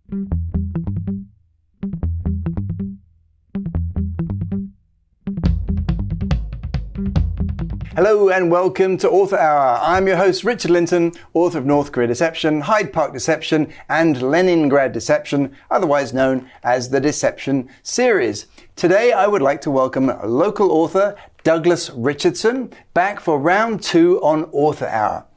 Hello and welcome to Author Hour. I'm your host, Richard Lyntton, author of North Korea Deception, Hyde Park Deception, and Leningrad Deception, otherwise known as the Deception series. Today, I would like to welcome local author Doug Richardson back for round 2 on Author Hour.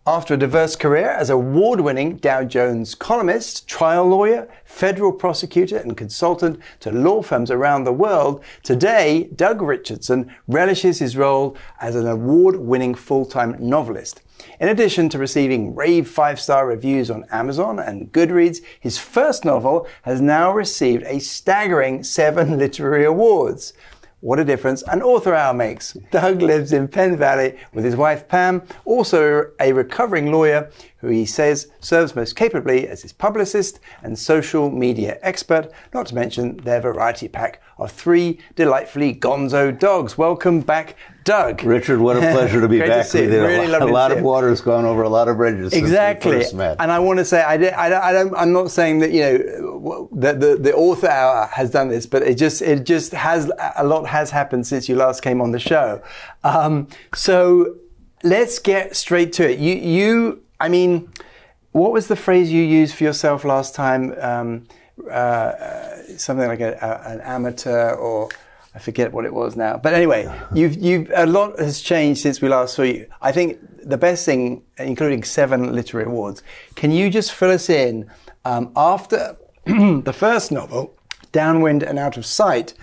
After a diverse career as award-winning Dow Jones columnist, trial lawyer, federal prosecutor, and consultant to law firms around the world, today Doug Richardson relishes his role as an award-winning full-time novelist. In addition to receiving rave 5-star reviews on Amazon and Goodreads, his first novel has now received a staggering 7 literary awards. What a difference an Author Hour makes. Doug lives in Penn Valley with his wife Pam, also a recovering lawyer who he says serves most capably as his publicist and social media expert, not to mention their variety pack of 3 delightfully gonzo dogs. Welcome back, Doug. Richard, what a pleasure to be back with you. Really a lot of water has gone over a lot of bridges exactly. since we first met. And I want to say, I'm not saying that, that the Author Hour has done this, but it just has, a lot has happened since you last came on the show. So let's get straight to it. What was the phrase you used for yourself last time? Something like an amateur, or I forget what it was now. But anyway, you've a lot has changed since we last saw you. I think the best thing, including 7 literary awards, can you just fill us in after the first novel, Downwind and Out of Sight?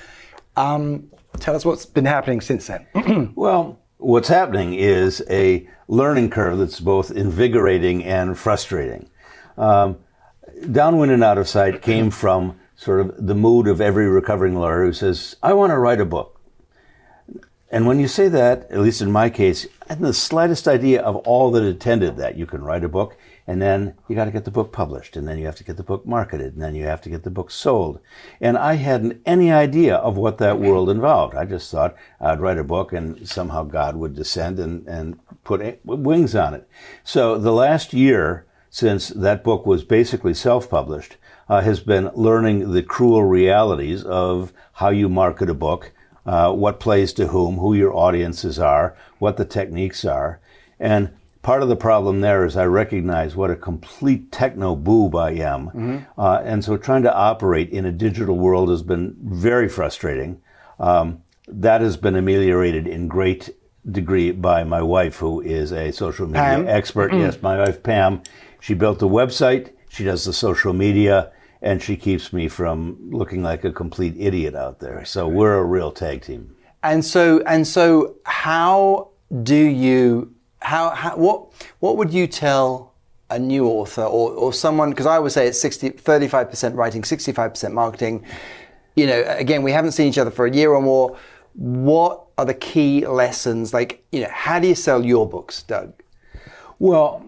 Tell us what's been happening since then. Well, what's happening is a learning curve that's both invigorating and frustrating. Downwind and Out of Sight came from sort of the mood of every recovering lawyer who says, I want to write a book. And when you say that, at least in my case, I had the slightest idea of all that attended that. You can write a book, and then you got to get the book published, and then you have to get the book marketed, and then you have to get the book sold. And I hadn't any idea of what that world involved. I just thought I'd write a book and somehow God would descend and put wings on it. So the last year, since that book was basically self-published, has been learning the cruel realities of how you market a book, what plays to whom, who your audiences are, what the techniques are. And part of the problem there is I recognize what a complete techno-boob I am. Mm-hmm. And so trying to operate in a digital world has been very frustrating. That has been ameliorated in great degree by my wife, who is a social media Pam? expert. Mm-hmm. Yes, my wife, Pam. She built the website, she does the social media, and she keeps me from looking like a complete idiot out there. So we're a real tag team. And so how do you, what would you tell a new author or someone, because I would say it's 35% writing, 65% marketing. Again, we haven't seen each other for a year or more. What are the key lessons? How do you sell your books, Doug? Well,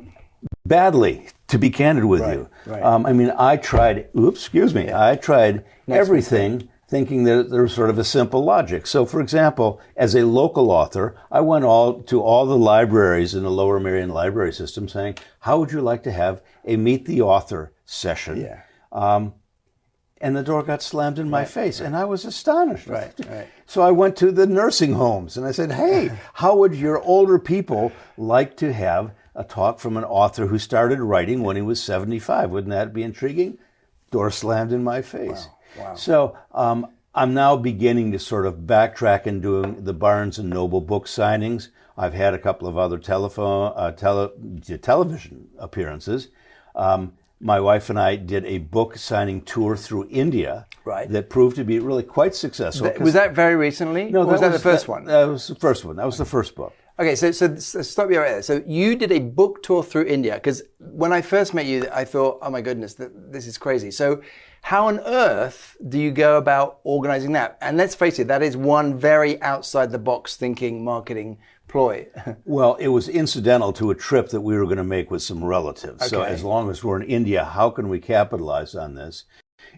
badly, to be candid with you. Right. I tried, I tried everything thinking that there was sort of a simple logic. So, for example, as a local author, I went to all the libraries in the Lower Merion library system saying, how would you like to have a Meet the Author session? Yeah. And the door got slammed in my face, and I was astonished. Right. So I went to the nursing homes, and I said, hey, how would your older people like to have a talk from an author who started writing when he was 75? Wouldn't that be intriguing? Door slammed in my face. Wow. So I'm now beginning to sort of backtrack and doing the Barnes & Noble book signings. I've had a couple of other television appearances. My wife and I did a book signing tour through India that proved to be really quite successful. Was that very recently? No, or was that the first one? That was the first one. That was the first book. Okay, so stop you right there. So you did a book tour through India, because when I first met you, I thought, oh my goodness, this is crazy. So how on earth do you go about organizing that? And let's face it, that is one very outside the box thinking marketing ploy. Well, it was incidental to a trip that we were going to make with some relatives. Okay. So as long as we're in India, how can we capitalize on this?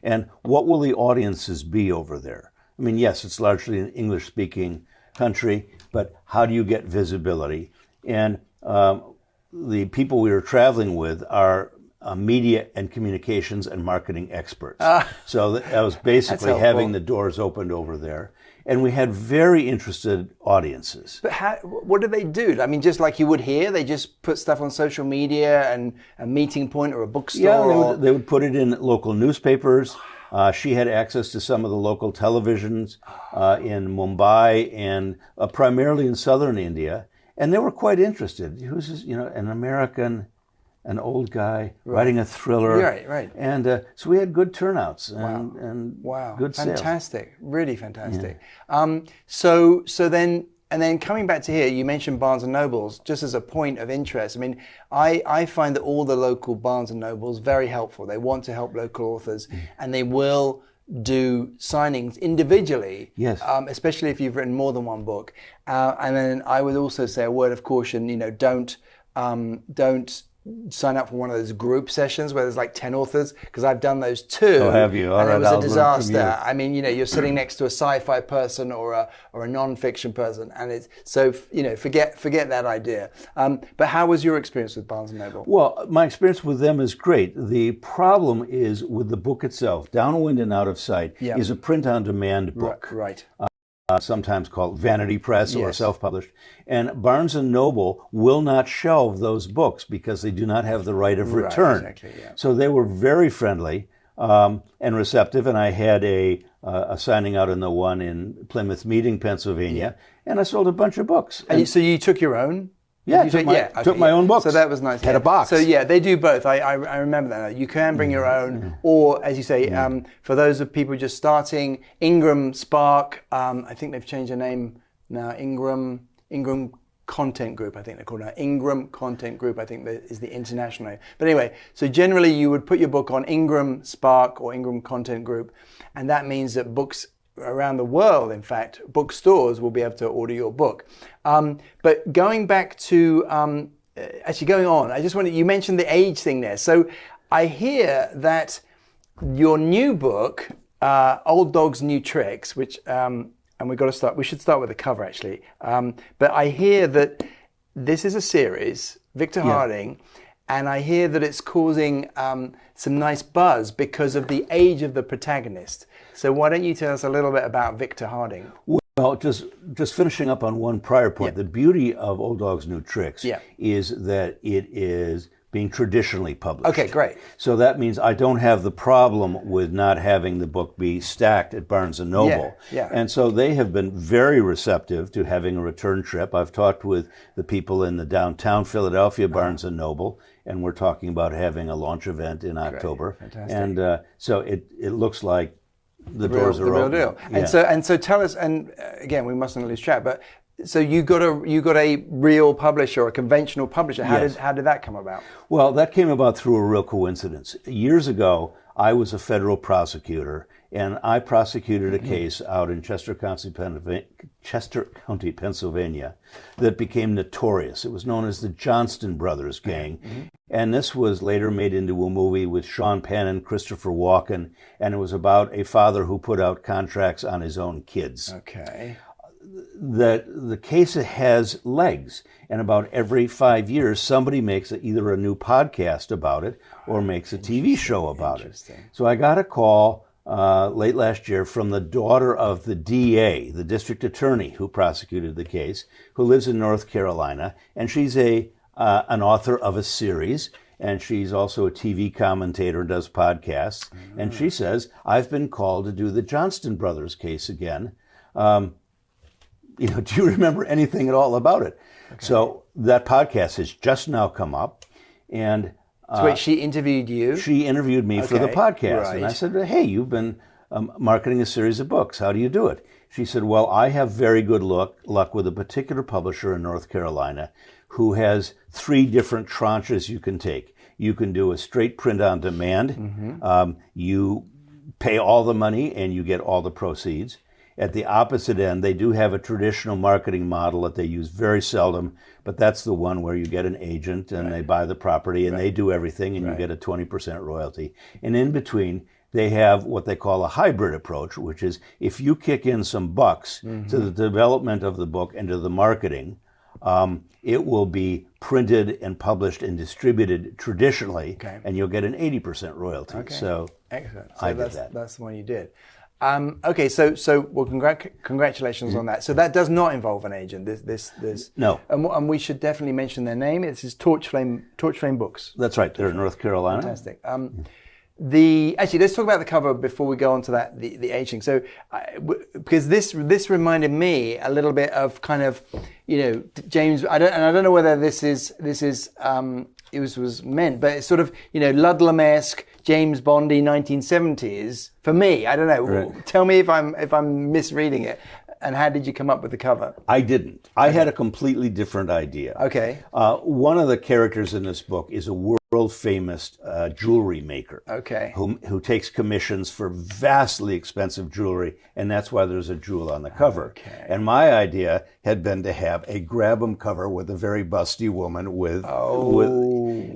And what will the audiences be over there? Yes, it's largely an English-speaking country, but how do you get visibility? And the people we were traveling with are media and communications and marketing experts. So that was basically helpful. having the doors opened over there. And we had very interested audiences. But what do they do? I mean, just like you would here, they just put stuff on social media and a meeting point or a bookstore? Yeah, they would put it in local newspapers. She had access to some of the local televisions in Mumbai and primarily in southern India. And they were quite interested. He was just, an American, an old guy writing a thriller. Right. And so we had good turnouts and good sales. Fantastic, really fantastic. Yeah. And then coming back to here, you mentioned Barnes & Nobles, just as a point of interest. I mean, I find that all the local Barnes & Nobles very helpful. They want to help local authors, and they will do signings individually, yes. Especially if you've written more than one book. And then I would also say a word of caution, don't sign up for one of those group sessions where there's like 10 authors, because I've done those too. Oh, have you? All and right, it was I'll a learn from disaster. you. I mean, you're sitting next to a sci-fi person or a non-fiction person, and it's so forget that idea. But how was your experience with Barnes & Noble? Well, my experience with them is great. The problem is with the book itself. Downwind and Out of Sight is a print-on-demand book. Right. Sometimes called vanity press or Yes. self-published. And Barnes & Noble will not shelve those books because they do not have the right of return. Right, exactly, yeah. So they were very friendly and receptive, and I had a signing out in the one in Plymouth Meeting, Pennsylvania, and I sold a bunch of books. And so you took your own? Yeah, took my own books. So that was nice. Had a box. So yeah, they do both. I remember that. You can bring your own, or as you say, for those of people just starting, Ingram Spark. I think they've changed their name now. Ingram Content Group. I think they're called now. Ingram Content Group. I think that is the international name. But anyway, so generally you would put your book on Ingram Spark or Ingram Content Group, and that means that books around the world, in fact, bookstores will be able to order your book. But going back to, actually going on, I just wanted, you mentioned the age thing there. So I hear that your new book, Old Dogs, New Tricks, which, and we should start with the cover actually. But I hear that this is a series, Victor Harding, and I hear that it's causing some nice buzz because of the age of the protagonist. So why don't you tell us a little bit about Victor Harding? Well, just finishing up on one prior point, the beauty of Old Dogs, New Tricks is that it is being traditionally published. Okay, great. So that means I don't have the problem with not having the book be stacked at Barnes & Noble. Yeah. And so they have been very receptive to having a return trip. I've talked with the people in the downtown Philadelphia Barnes & Noble, and we're talking about having a launch event in October. Fantastic. And so it looks like the doors are real open. deal. Yeah. And so tell us, and again, we mustn't lose track, but so you got a real publisher, a conventional publisher. How did that come about? Well, that came about through a real coincidence. Years ago, I was a federal prosecutor, and I prosecuted a case out in Chester County, Pennsylvania, that became notorious. It was known as the Johnston Brothers Gang, and this was later made into a movie with Sean Penn and Christopher Walken, and it was about a father who put out contracts on his own kids. Okay. That the case has legs, and about every 5 years somebody makes either a new podcast about it or makes a TV show about it. So I got a call late last year from the daughter of the DA, the district attorney who prosecuted the case, who lives in North Carolina, and she's an author of a series, and she's also a TV commentator and does podcasts. And she says, I've been called to do the Johnston Brothers case again. Do you remember anything at all about it? Okay. So that podcast has just now come up, and so wait, she interviewed you? She interviewed me for the podcast, right. And I said, "Hey, you've been marketing a series of books. How do you do it?" She said, "Well, I have very good luck with a particular publisher in North Carolina who has 3 different tranches you can take. You can do a straight print on demand. You pay all the money and you get all the proceeds." At the opposite end, they do have a traditional marketing model that they use very seldom, but that's the one where you get an agent and they buy the property and they do everything and you get a 20% royalty. And in between, they have what they call a hybrid approach, which is if you kick in some bucks to the development of the book and to the marketing, it will be printed and published and distributed traditionally, Okay. and you'll get an 80% royalty. Okay. So Excellent. So I did that. That's the one you did. Okay, so well, congratulations on that. So that does not involve an agent. This No. and we should definitely mention their name. It's Torchflame Books. That's right. They're in North Carolina. Fantastic. Actually, let's talk about the cover before we go on to that, the aging. So, because this reminded me a little bit of kind of, James. I don't know whether this is it was meant, but it's sort of Ludlam-esque, James Bondy 1970s for me. I don't know. Right. Tell me if I'm misreading it. And how did you come up with the cover? I didn't. I had a completely different idea. Okay. One of the characters in this book is a world-famous jewelry maker. Okay. Who takes commissions for vastly expensive jewelry, and that's why there's a jewel on the cover. Okay. And my idea had been to have a grab-'em cover with a very busty woman with,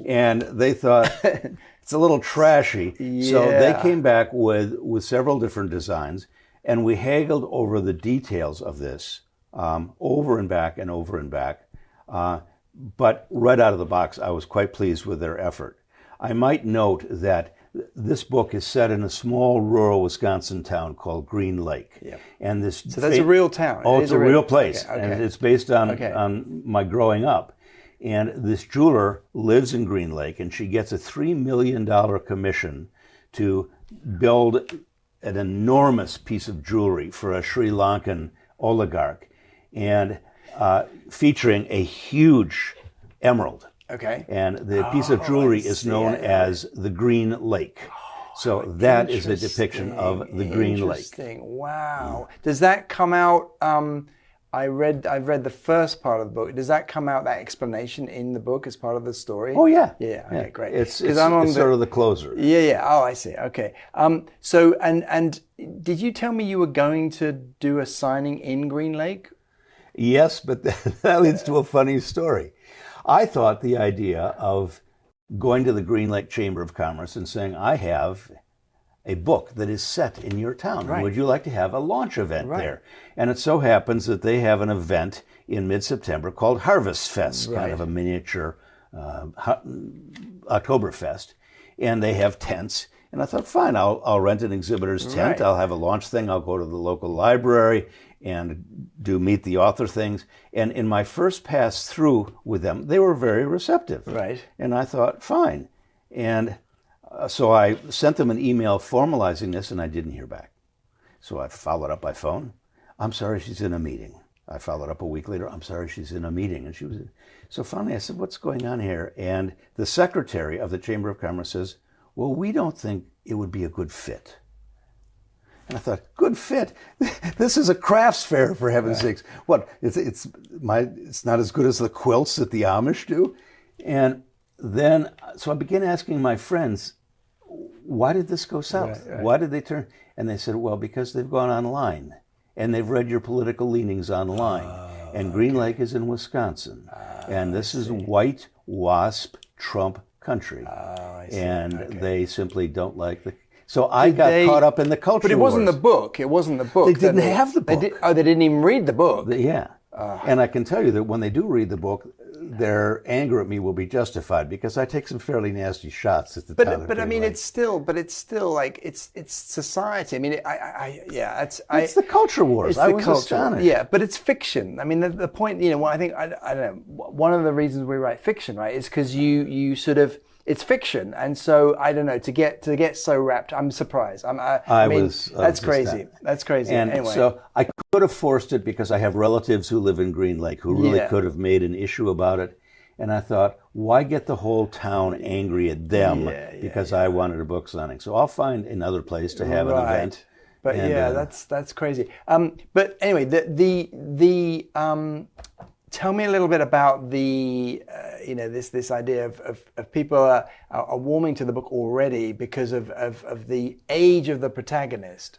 and they thought it's a little trashy. Yeah. So they came back with several different designs. And we haggled over the details of this over and back and over and back. But right out of the box, I was quite pleased with their effort. I might note that this book is set in a small rural Wisconsin town called Green Lake. Yep. And So that's a real town. Oh, it's a real place. Okay. And it's based on my growing up. And this jeweler lives in Green Lake, and she gets a $3 million commission to build an enormous piece of jewelry for a Sri Lankan oligarch, and featuring a huge emerald. Okay. And the piece of jewelry is known as the Green Lake. So that is a depiction of the Green Lake. Interesting. Wow. Does that come out? I've read the first part of the book. Does that come out, that explanation in the book as part of the story? Oh yeah. Yeah. Okay. Great. It's sort of the closer. Yeah. Oh, I see. Okay. So and did you tell me you were going to do a signing in Green Lake? Yes, but that leads to a funny story. I thought the idea of going to the Green Lake Chamber of Commerce and saying, I have a book that is set in your town. Right. Would you like to have a launch event Right. there? And it so happens that they have an event in mid-September called Harvest Fest, Right. kind of a miniature Oktoberfest. And they have tents. And I thought, fine, I'll rent an exhibitor's tent. Right. I'll have a launch thing. I'll go to the local library and do meet the author things. And in my first pass through with them, they were very receptive. Right. And I thought, fine. And so I sent them an email formalizing this, and I didn't hear back. So I followed up by phone. I'm sorry, she's in a meeting. I followed up a week later. I'm sorry, she's in a meeting. And she was. So finally I said, what's going on here? And the secretary of the Chamber of Commerce says, well, we don't think it would be a good fit. And I thought, good fit? This is a crafts fair, for heaven's sakes. What? It's not as good as the quilts that the Amish do? And then, so I began asking my friends, why did this go south? Right. Why did they turn? And they said, well, because they've gone online and they've read your political leanings online. And Green Lake is in Wisconsin. And this is white WASP Trump country. And they simply don't like the... So I got caught up in the culture But it wasn't wars. the book. It wasn't the book. They didn't have the book. They didn't even read the book. Yeah. And I can tell you that when they do read the book, their anger at me will be justified because I take some fairly nasty shots at the town. But I mean, it's still like it's society. I mean, it's the culture wars. It's I the was culture. astonished. Yeah, but it's fiction. I mean, the point, I think I don't know. One of the reasons we write fiction, right, is because you sort of. It's fiction, and so I don't know. To get so wrapped, I'm surprised. I mean, that's crazy. That's crazy. And anyway, so I could have forced it because I have relatives who live in Green Lake who really could have made an issue about it. And I thought, why get the whole town angry at them because I wanted a book signing? So I'll find another place to have an event. But that's crazy. But anyway, the tell me a little bit about the this idea of people are warming to the book already because of the age of the protagonist.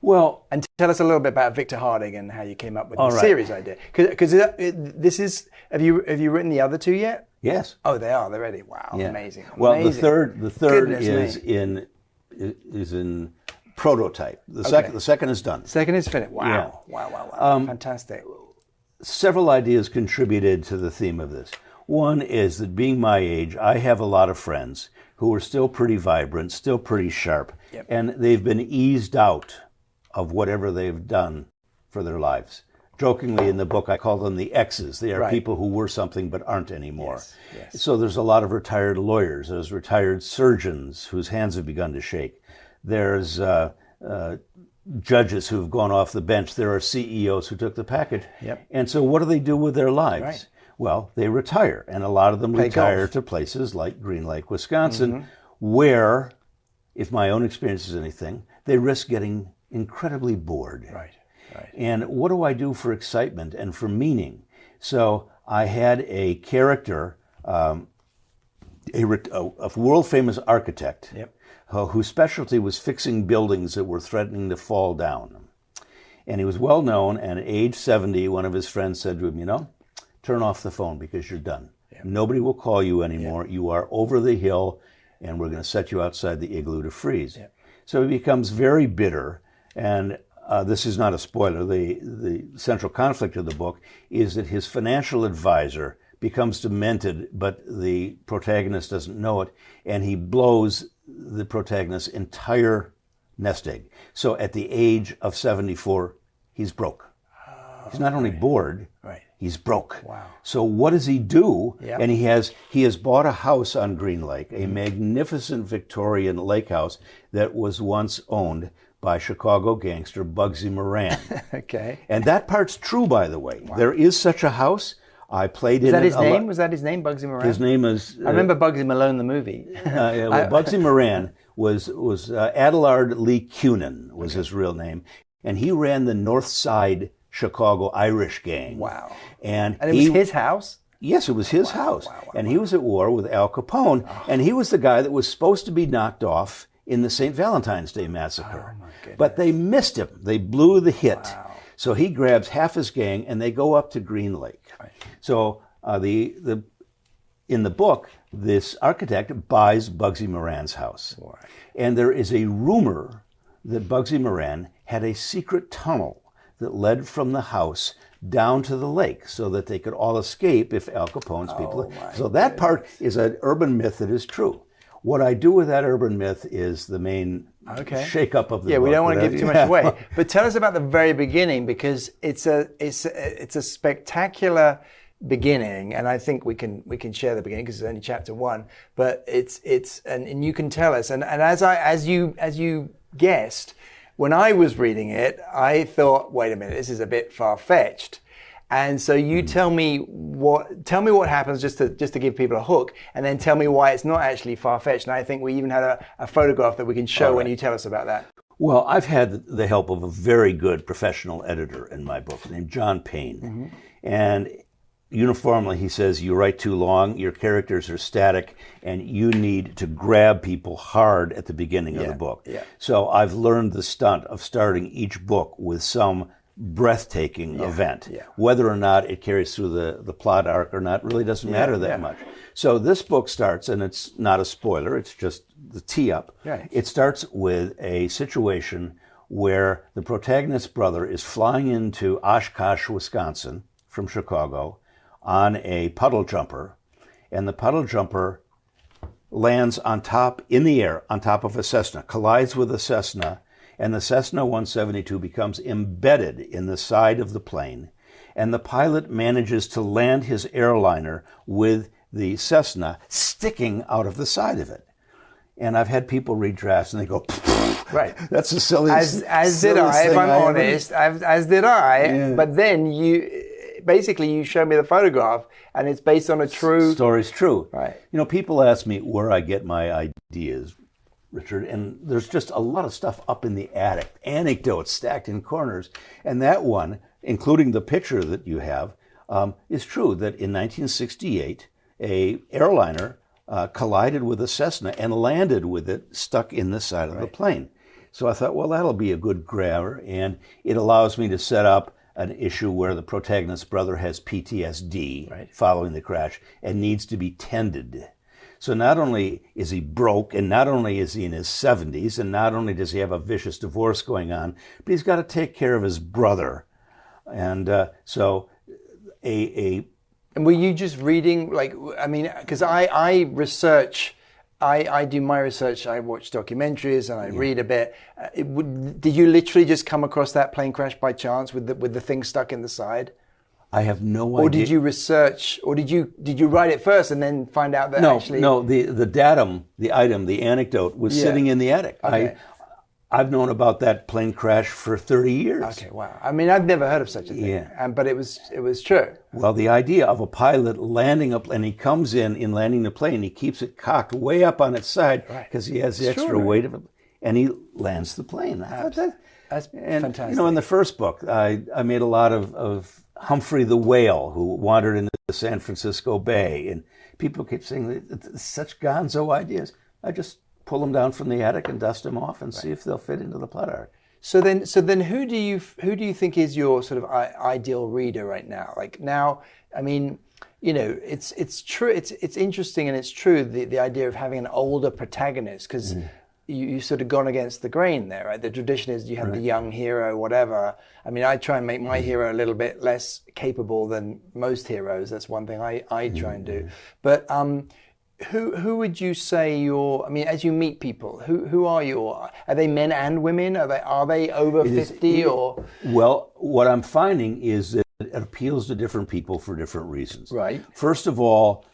Well, and tell us a little bit about Victor Harding and how you came up with the right. series idea. Because this is have you written the other two yet? Yes. Oh, they are. They're ready. Wow, yeah. Amazing. Well, the third Goodness is in prototype. The second is done. Second is finished. Wow. Yeah. Wow. Fantastic. Several ideas contributed to the theme of this. One is that being my age, I have a lot of friends who are still pretty vibrant, still pretty sharp, and they've been eased out of whatever they've done for their lives. Jokingly in the book, I call them the X's. They are people who were something but aren't anymore. So there's a lot of retired lawyers. There's retired surgeons whose hands have begun to shake. There's judges who've gone off the bench. There are CEOs who took the package. And so what do they do with their lives? Well, they retire, and a lot of them retire to places like Green Lake, Wisconsin, where, if my own experience is anything, they risk getting incredibly bored. And what do I do for excitement and for meaning? So I had a character, a world-famous architect, whose specialty was fixing buildings that were threatening to fall down. And he was well known, and at age 70, one of his friends said to him, you know, turn off the phone because you're done. Nobody will call you anymore. You are over the hill, and we're going to set you outside the igloo to freeze. So he becomes very bitter, and this is not a spoiler. The central conflict of the book is that his financial advisor becomes demented, but the protagonist doesn't know it, and he blows the protagonist's entire nest egg. So at the age of 74, he's broke. He's not only bored, he's broke. So what does he do? And he has bought a house on Green Lake, a magnificent Victorian lake house that was once owned by Chicago gangster Bugsy Moran. And that part's true, by the way. There is such a house. I played in it. Is that his name? Was that his name, Bugsy Moran? His name is... I remember Bugsy Malone, the movie. Bugsy Moran was Adelard Lee Cunin was his real name. And he ran the North Side Chicago Irish gang. And it was his house? Yes, it was his house. And he was at war with Al Capone. And he was the guy that was supposed to be knocked off in the St. Valentine's Day massacre. But they missed him. They blew the hit. So he grabs half his gang and they go up to Green Lake. So in the book, this architect buys Bugsy Moran's house. And there is a rumor that Bugsy Moran had a secret tunnel that led from the house down to the lake so that they could all escape if Al Capone's people... So that part is an urban myth that is true. What I do with that urban myth is the main shake-up of the book. We don't want to give too much away. But tell us about the very beginning, because it's a spectacular beginning, and I think we can share the beginning because it's only chapter 1. But and you can tell us. And as you guessed, when I was reading it, I thought, wait a minute, this is a bit far-fetched. And so you tell me what happens just to give people a hook, and then tell me why it's not actually far-fetched. And I think we even had a photograph that we can show when you tell us about that. Well, I've had the help of a very good professional editor in my book named John Payne. And uniformly he says, you write too long, your characters are static, and you need to grab people hard at the beginning of the book. So I've learned the stunt of starting each book with some breathtaking event. Whether or not it carries through the plot arc or not really doesn't matter that much. So this book starts, and it's not a spoiler, it's just the tee up. It starts with a situation where the protagonist's brother is flying into Oshkosh, Wisconsin from Chicago on a puddle jumper, and the puddle jumper lands in the air on top of a Cessna, collides with a Cessna, and the Cessna 172 becomes embedded in the side of the plane, and the pilot manages to land his airliner with the Cessna sticking out of the side of it. And I've had people read drafts and they go, that's the silliest as did I, if I'm honest, as did I. But then you show me the photograph, and it's based on a true... Story's true. You know, people ask me where I get my ideas, Richard, and there's just a lot of stuff up in the attic, anecdotes stacked in corners. And that one, including the picture that you have, is true that in 1968, a airliner collided with a Cessna and landed with it stuck in the side of the plane. So I thought, well, that'll be a good grabber, and it allows me to set up an issue where the protagonist's brother has PTSD following the crash and needs to be tended. So not only is he broke, and not only is he in his 70s, and not only does he have a vicious divorce going on, but he's got to take care of his brother. And so a And were you just reading, like, I mean, because I research, I do my research, I watch documentaries and I read a bit. Did you literally just come across that plane crash by chance with the thing stuck in the side? I have no idea. Or did you research, or did you write it first and then find out that actually... No, the datum, the item, the anecdote was sitting in the attic. Okay. I've known about that plane crash for 30 years. Okay, wow. I mean, I've never heard of such a thing. Yeah. But it was true. Well, the idea of a pilot landing and he comes in landing the plane, he keeps it cocked way up on its side because he has the extra weight of it, and he lands the plane. That's fantastic. You know, in the first book, I made a lot of Humphrey the whale who wandered into the San Francisco Bay, and people keep saying it's such gonzo ideas. I just pull them down from the attic and dust them off and see if they'll fit into the plot arc. So then, who do you think is your sort of ideal reader right now? Like now, I mean, you know, it's true. It's interesting and it's true the idea of having an older protagonist, because you sort of gone against the grain there, right? The tradition is you have the young hero, whatever. I mean, I try and make my hero a little bit less capable than most heroes. That's one thing I try and do. But who would you say I mean, as you meet people, who are they men and women? Are they over 50 or? Well, what I'm finding is that it appeals to different people for different reasons. Right. First of all,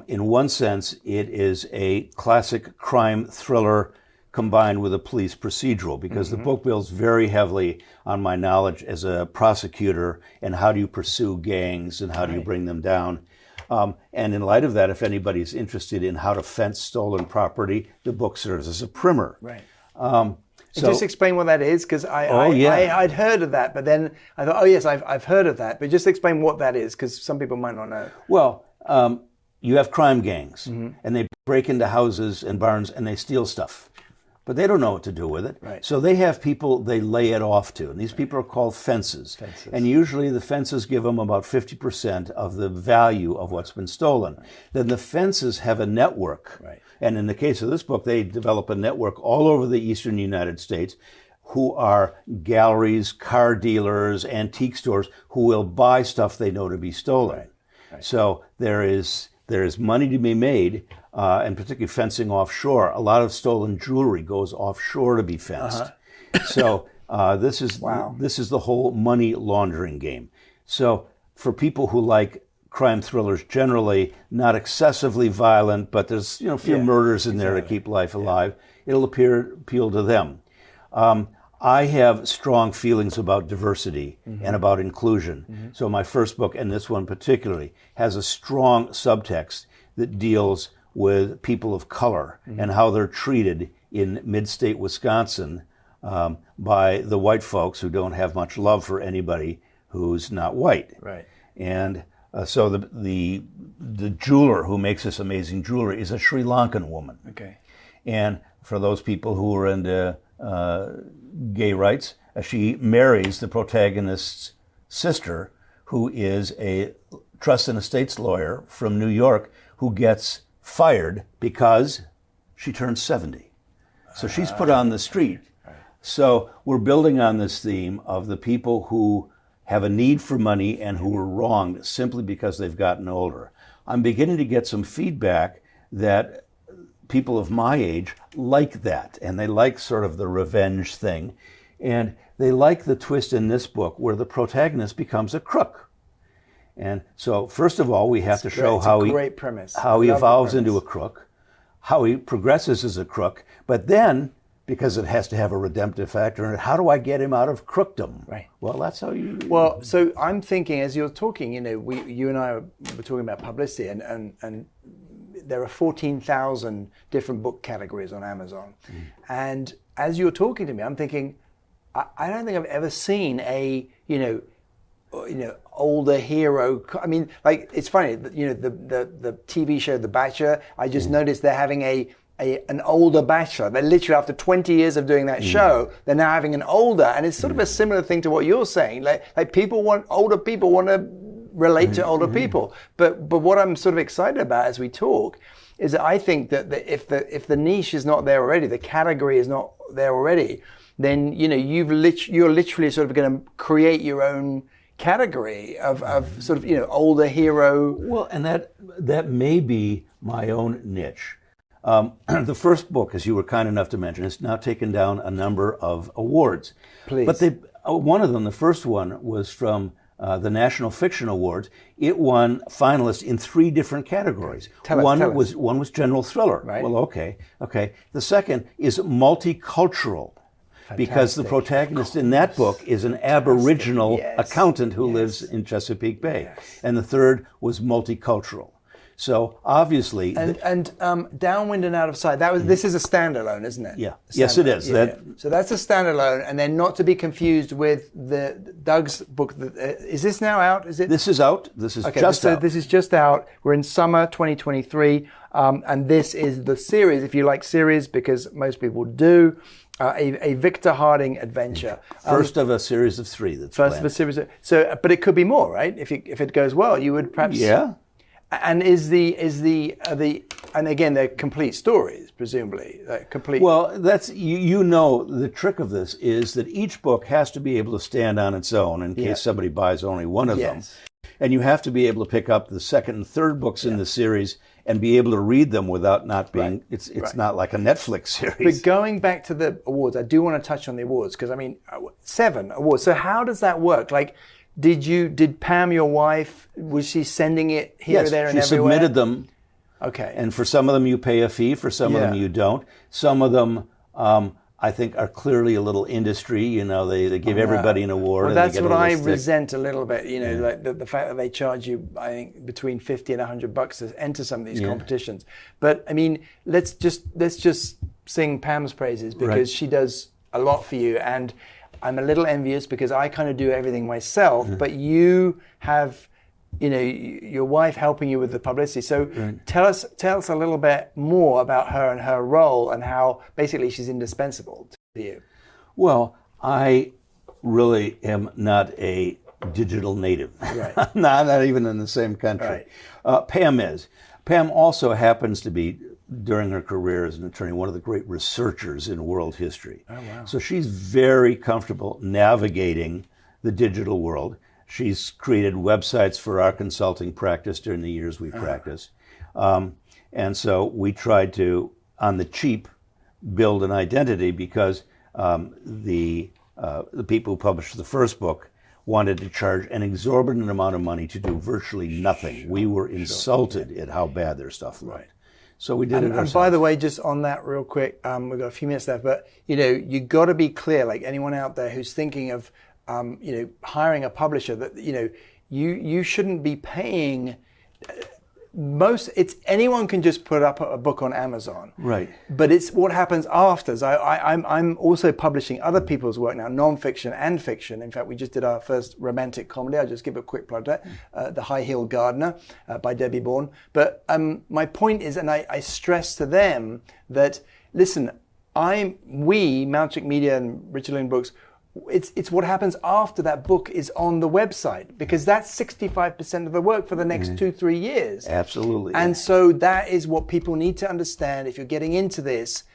in one sense, it is a classic crime thriller combined with a police procedural, because the book builds very heavily on my knowledge as a prosecutor and how do you pursue gangs and how do you bring them down. And in light of that, if anybody's interested in how to fence stolen property, the book serves as a primer. Right. So just explain what that is, because I'd heard of that, but then I thought, oh yes, I've heard of that. But just explain what that is, because some people might not know. Well, you have crime gangs, and they break into houses and barns and they steal stuff. But they don't know what to do with it. Right. So they have people they lay it off to. And these people are called fences. And usually the fences give them about 50% of the value of what's been stolen. Then the fences have a network. Right. And in the case of this book, they develop a network all over the eastern United States who are galleries, car dealers, antique stores who will buy stuff they know to be stolen. Right. Right. So there is money to be made, and particularly fencing offshore. A lot of stolen jewelry goes offshore to be fenced. So this is the whole money laundering game. So for people who like crime thrillers generally, not excessively violent, but there's a few murders in there to keep life alive, it'll appeal to them. I have strong feelings about diversity and about inclusion. So my first book, and this one particularly, has a strong subtext that deals with people of color and how they're treated in mid-state Wisconsin by the white folks who don't have much love for anybody who's not white. Right. And so the jeweler who makes this amazing jewelry is a Sri Lankan woman. Okay. And for those people who are into gay rights, she marries the protagonist's sister, who is a trust and estates lawyer from New York, who gets fired because she turned 70. So she's put on the street. So we're building on this theme of the people who have a need for money and who were wronged simply because they've gotten older. I'm beginning to get some feedback that people of my age like that, and they like sort of the revenge thing. And they like the twist in this book where the protagonist becomes a crook. And so, first of all, we have to show how he evolves into a crook, how he progresses as a crook, but then, because it has to have a redemptive factor in it, how do I get him out of crookdom? Right. Well, that's how you... Well, so I'm thinking, as you're talking, you and I were talking about publicity, and there are 14,000 different book categories on Amazon. And as you're talking to me, I'm thinking, I don't think I've ever seen a, older hero. I mean, like, it's funny, the TV show The Bachelor, I just noticed they're having an older bachelor. They're literally, after 20 years of doing that show, they're now having an older, and it's sort of a similar thing to what you're saying. Like older people want to relate to older people. But what I'm sort of excited about as we talk is that I think that if the niche is not there already, the category is not there already, then you're literally sort of going to create your own category of sort of, older hero. Well, and that may be my own niche. The first book, as you were kind enough to mention, has now taken down a number of awards. Please. But one of them, the first one, was from the National Fiction Awards. It won finalists in 3 different categories. One was general thriller. Right. Well, okay. The second is multicultural. Fantastic. Because the protagonist in that book is an Aboriginal accountant who lives in Chesapeake Bay. Yes. And the third was multicultural. So obviously, Downwind and Out of Sight. This is a standalone, isn't it? Yeah. Yes, it is. Yeah. So that's a standalone, and then not to be confused with Doug's book. Is this now out? Is it? This is out. This is just out. This is just out. We're in summer 2023, and this is the series. If you like series, because most people do. A Victor Harding adventure. First of a series of 3. That's first of a series. But it could be more, right? If it goes well, you would perhaps. Yeah. And and again, they're complete stories, presumably. Complete. Well, that's the trick of this is that each book has to be able to stand on its own in case somebody buys only one of them, and you have to be able to pick up the second and third books in the series and be able to read them without not being. Right. It's not like a Netflix series. But going back to the awards, I do want to touch on the awards because 7 awards. So how does that work? Like. Did Pam, your wife, was she sending it here, there, and everywhere? Yes, she submitted them. Okay. And for some of them you pay a fee, for some of them you don't. Some of them, I think, are clearly a little industry. They give everybody an award. Well, that's what I resent a little bit. Like the fact that they charge you, I think, between $50 and $100 to enter some of these competitions. But I mean, let's just sing Pam's praises because she does a lot for you and. I'm a little envious because I kind of do everything myself, but you have, your wife helping you with the publicity. So tell us a little bit more about her and her role and how basically she's indispensable to you. Well, I really am not a digital native. Right. not even in the same country. Right. Pam is. Pam also happens to be, during her career as an attorney, one of the great researchers in world history. Oh, wow. So she's very comfortable navigating the digital world. She's created websites for our consulting practice during the years we practiced. And so we tried to, on the cheap, build an identity because the people who published the first book wanted to charge an exorbitant amount of money to do virtually nothing. We were insulted at how bad their stuff looked. Right. So we did it ourselves. And by the way, just on that real quick, we've got a few minutes left, but you got to be clear, like anyone out there who's thinking of hiring a publisher, that you shouldn't be paying anyone can just put up a book on Amazon. Right. But it's what happens after. I'm also publishing other people's work now, non-fiction and fiction. In fact, we just did our first romantic comedy. I'll just give a quick plug to that, The High-Heeled Gardener by Debbie Bourne. But my point is, and I stress to them that, listen, we, Malchick Media and Richard Lynn Books, it's what happens after that book is on the website, because that's 65% of the work for the next 2-3 years. Absolutely. And so that is what people need to understand. If you're getting into this,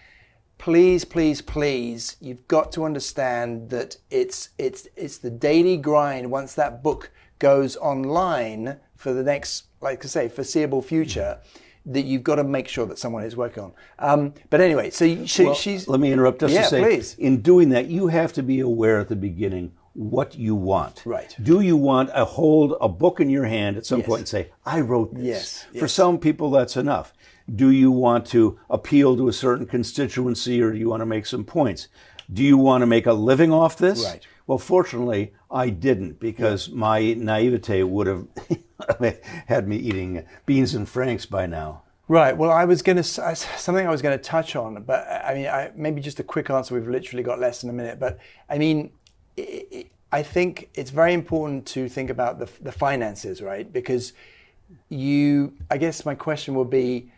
please, please, please, you've got to understand that it's the daily grind once that book goes online for the next, like I say, foreseeable future. That you've got to make sure that someone is working on. But anyway, so she's... Let me interrupt just to say, please. In doing that, you have to be aware at the beginning what you want. Right. Do you want to hold a book in your hand at some point and say, I wrote this? Yes. For some people, that's enough. Do you want to appeal to a certain constituency, or do you want to make some points? Do you want to make a living off this? Right. Well, fortunately, I didn't, because my naivete would have had me eating beans and franks by now. Right. Well, something I was going to touch on, but I mean, maybe just a quick answer. We've literally got less than a minute, but I mean, I think it's very important to think about the finances, right? Because I guess my question would be,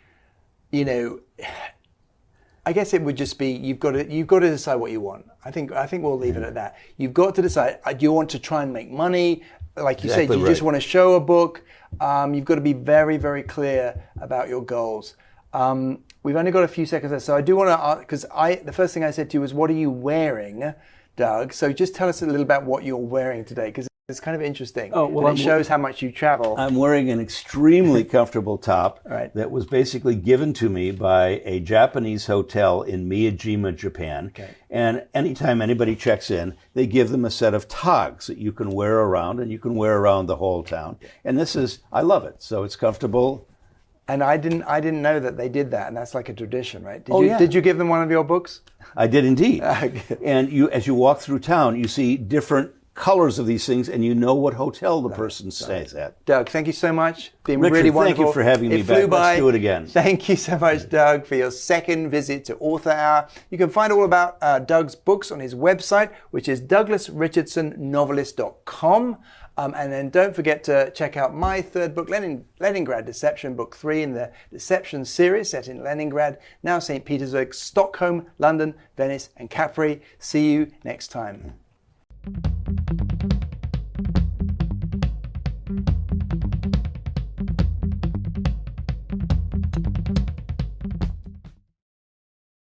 I guess it would just be you've got to decide what you want. I think we'll leave it at that. You've got to decide. Do you want to try and make money? Like you said, do you just want to show a book? You've got to be very, very clear about your goals. We've only got a few seconds left, so I do want to ask, because the first thing I said to you was, "What are you wearing, Doug?" So just tell us a little about what you're wearing today, because It's kind of interesting. Oh, well, and it shows how much you travel. I'm wearing an extremely comfortable top Right. that was basically given to me by a Japanese hotel in Miyajima, Japan. Okay. And anytime anybody checks in, they give them a set of togs that you can wear around, and you can wear around the whole town. And I love it. So it's comfortable. And I didn't know that they did that, and that's like a tradition, right? Yeah. Did you give them one of your books? I did indeed. And as you walk through town, you see different colors of these things, and you know what hotel the person stays at. Doug, thank you so much. Been Richard, really wonderful. thank you for having me It flew back. by. Let's do it again. Thank you so much, Doug, for your second visit to Author Hour. You can find all about Doug's books on his website, which is douglasrichardson.novelist.com. And then don't forget to check out my third book, Leningrad Deception, book 3 in the Deception series, set in Leningrad, now St. Petersburg, Stockholm, London, Venice, and Capri. See you next time.